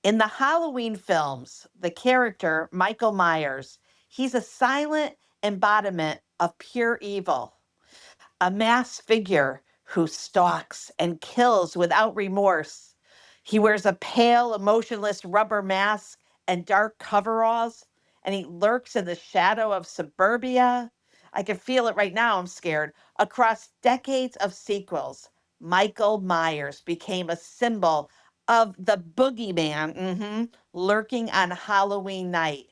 In the Halloween films, the character Michael Myers, he's a silent embodiment of pure evil, a masked figure who stalks and kills without remorse. He wears a pale, emotionless rubber mask and dark coveralls, and he lurks in the shadow of suburbia. I can feel it right now. I'm scared. Across decades of sequels, Michael Myers became a symbol of the boogeyman, lurking on Halloween night,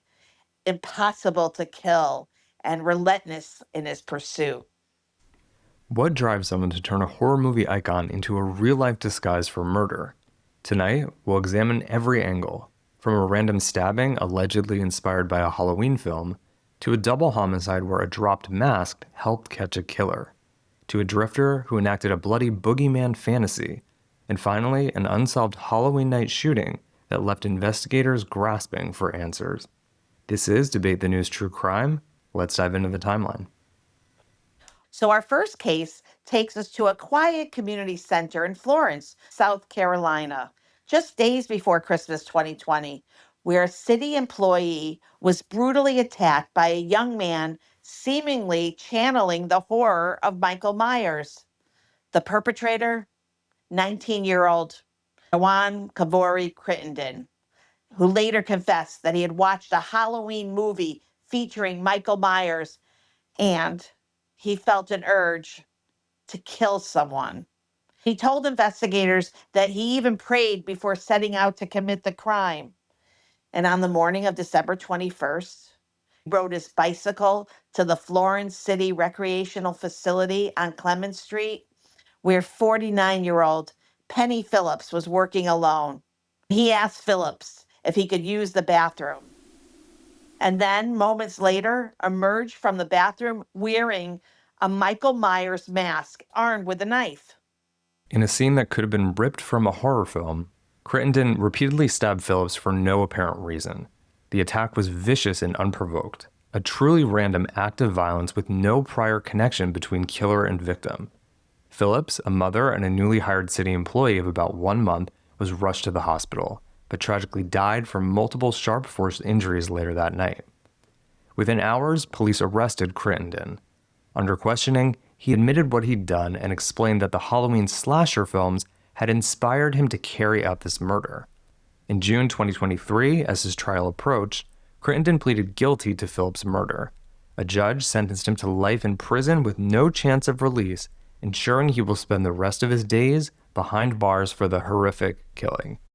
impossible to kill, and relentless in his pursuit. What drives someone to turn a horror movie icon into a real-life disguise for murder? Tonight, we'll examine every angle, from a random stabbing allegedly inspired by a Halloween film, to a double homicide where a dropped mask helped catch a killer, to a drifter who enacted a bloody boogeyman fantasy, and finally, an unsolved Halloween night shooting that left investigators grasping for answers. This is Debate the News True Crime. Let's dive into the timeline. So, our first case takes us to a quiet community center in Florence, South Carolina, just days before Christmas 2020, where a city employee was brutally attacked by a young man seemingly channeling the horror of Michael Myers. The perpetrator, 19-year-old Juan Kavori Crittenden, who later confessed that he had watched a Halloween movie featuring Michael Myers and he felt an urge to kill someone. He told investigators that he even prayed before setting out to commit the crime. And on the morning of December 21st, he rode his bicycle to the Florence City Recreational Facility on Clemens Street, where 49-year-old Penny Phillips was working alone. He asked Phillips if he could use the bathroom, and then moments later emerged from the bathroom wearing a Michael Myers mask, armed with a knife. In a scene that could have been ripped from a horror film, Crittenden repeatedly stabbed Phillips for no apparent reason. The attack was vicious and unprovoked, a truly random act of violence with no prior connection between killer and victim. Phillips, a mother and a newly hired city employee of about 1 month, was rushed to the hospital, but tragically died from multiple sharp force injuries later that night. Within hours, police arrested Crittenden. Under questioning, he admitted what he'd done and explained that the Halloween slasher films had inspired him to carry out this murder. In June 2023, as his trial approached, Crittenden pleaded guilty to Phillips' murder. A judge sentenced him to life in prison with no chance of release, ensuring he will spend the rest of his days behind bars for the horrific killing.